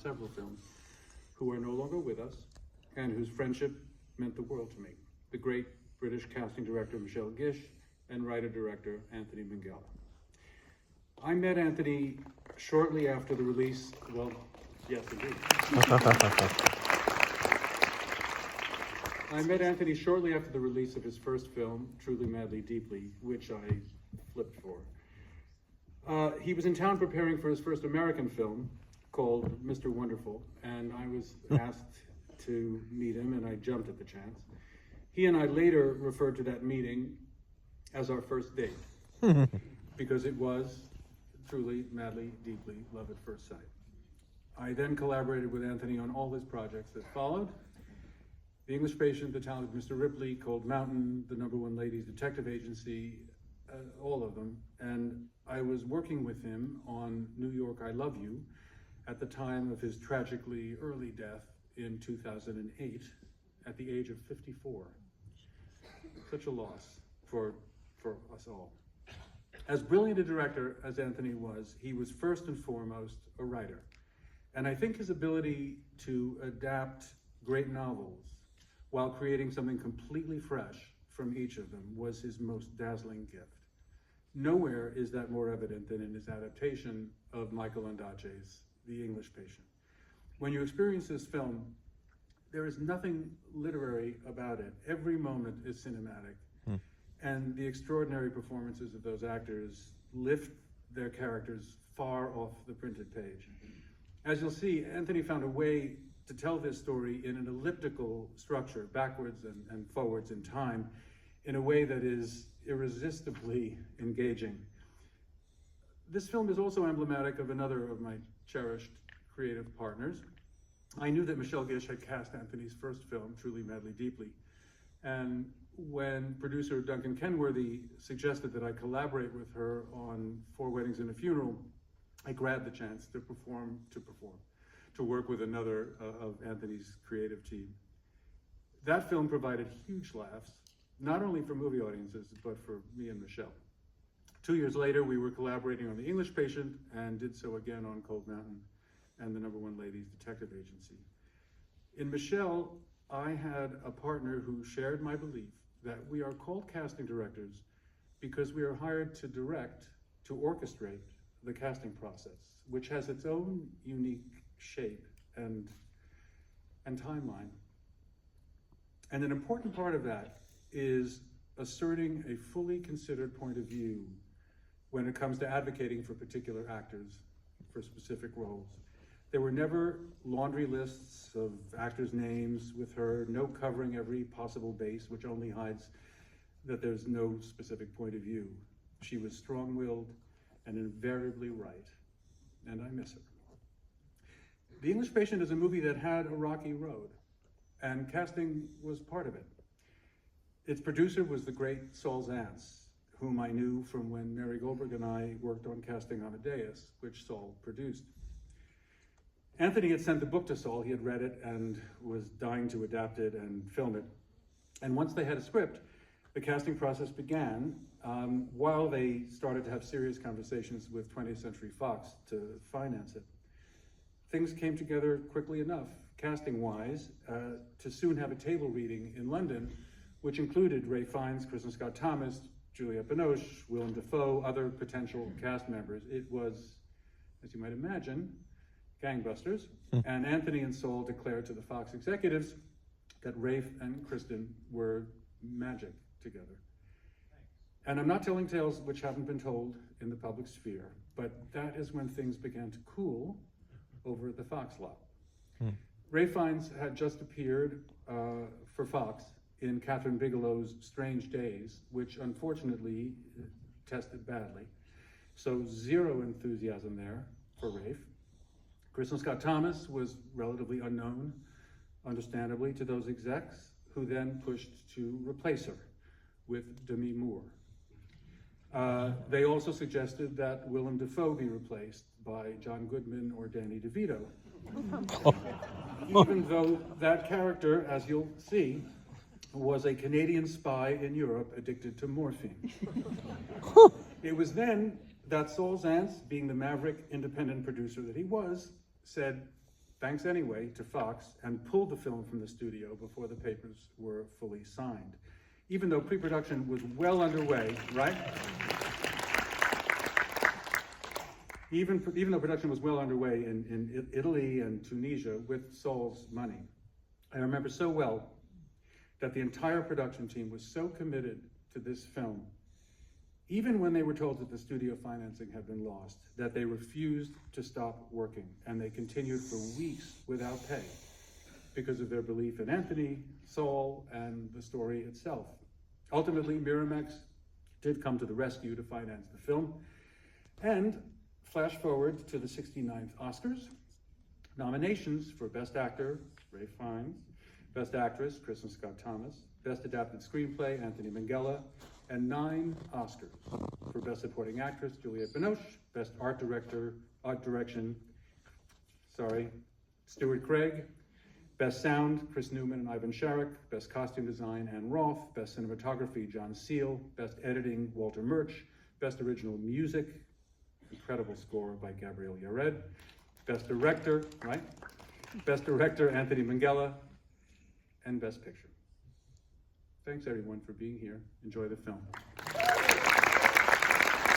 several films, who are no longer with us and whose friendship meant the world to me. The great British casting director Michelle Gish and writer-director Anthony Minghella. I met Anthony shortly after the release, well, yes indeed. I met Anthony shortly after the release of his first film, Truly, Madly, Deeply, which I flipped for. He was in town preparing for his first American film called Mr. Wonderful, and I was asked to meet him, and I jumped at the chance. He and I later referred to that meeting as our first date, because it was truly, madly, deeply love at first sight. I then collaborated with Anthony on all his projects that followed: The English Patient, The Talented Mr. Ripley, Cold Mountain, The Number One Ladies Detective Agency, all of them. And I was working with him on New York, I Love You, at the time of his tragically early death in 2008, at the age of 54. Such a loss for us all. As brilliant a director as Anthony was, he was first and foremost a writer. And I think his ability to adapt great novels while creating something completely fresh from each of them was his most dazzling gift. Nowhere is that more evident than in his adaptation of Michael Ondaatje's The English Patient. When you experience this film, there is nothing literary about it. Every moment is cinematic. And the extraordinary performances of those actors lift their characters far off the printed page. As you'll see, Anthony found a way to tell this story in an elliptical structure, backwards and forwards in time, in a way that is irresistibly engaging. This film is also emblematic of another of my cherished creative partners. I knew that Michelle Gish had cast Anthony's first film, Truly, Madly, Deeply, and when producer Duncan Kenworthy suggested that I collaborate with her on 4 Weddings and a Funeral, I grabbed the chance to work with another of Anthony's creative team. That film provided huge laughs, not only for movie audiences, but for me and Michelle. 2 years later, we were collaborating on The English Patient and did so again on Cold Mountain and The Number One Ladies Detective Agency. In Michelle, I had a partner who shared my belief that we are called casting directors because we are hired to direct, to orchestrate the casting process, which has its own unique shape and timeline. And an important part of that is asserting a fully considered point of view when it comes to advocating for particular actors for specific roles. There were never laundry lists of actors' names with her, no covering every possible base, which only hides that there's no specific point of view. She was strong-willed and invariably right, and I miss her. The English Patient is a movie that had a rocky road, and casting was part of it. Its producer was the great Saul Zaentz, whom I knew from when Mary Goldberg and I worked on casting Amadeus, which Saul produced. Anthony had sent the book to Saul. He had read it and was dying to adapt it and film it. And once they had a script, the casting process began while they started to have serious conversations with 20th Century Fox to finance it. Things came together quickly enough, casting-wise, to soon have a table reading in London, which included Ralph Fiennes, Kristen Scott Thomas, Juliette Binoche, Willem Dafoe, other potential cast members. It was, as you might imagine, gangbusters, and Anthony and Saul declared to the Fox executives that Rafe and Kristen were magic together. And I'm not telling tales which haven't been told in the public sphere, but that is when things began to cool over at the Fox lot. Ralph Fiennes had just appeared for Fox in Catherine Bigelow's Strange Days, which unfortunately tested badly. So zero enthusiasm there for Rafe. Kristen Scott Thomas was relatively unknown, understandably, to those execs, who then pushed to replace her with Demi Moore. They also suggested that Willem Dafoe be replaced by John Goodman or Danny DeVito. Even though that character, as you'll see, was a Canadian spy in Europe addicted to morphine. It was then that Saul Zaentz, being the maverick independent producer that he was, said, thanks anyway to Fox, and pulled the film from the studio before the papers were fully signed. Even though pre-production was well underway, right? Even though production was well underway in Italy and Tunisia with Saul's money. I remember so well that the entire production team was so committed to this film, even when they were told that the studio financing had been lost, that they refused to stop working, and they continued for weeks without pay because of their belief in Anthony, Saul, and the story itself. Ultimately, Miramax did come to the rescue to finance the film, and flash forward to the 69th Oscars. Nominations for Best Actor, Ralph Fiennes, Best Actress, Kristen Scott Thomas, Best Adapted Screenplay, Anthony Minghella, and 9 Oscars for Best Supporting Actress, Juliette Binoche, Best Art Direction, Stuart Craig, Best Sound, Chris Newman and Ivan Sharrock, Best Costume Design, Anne Roth, Best Cinematography, John Seal, Best Editing, Walter Murch, Best Original Music, incredible score by Gabriel Yared, Best Director, right? Best Director, Anthony Minghella, and Best Picture. Thanks everyone for being here. Enjoy the film.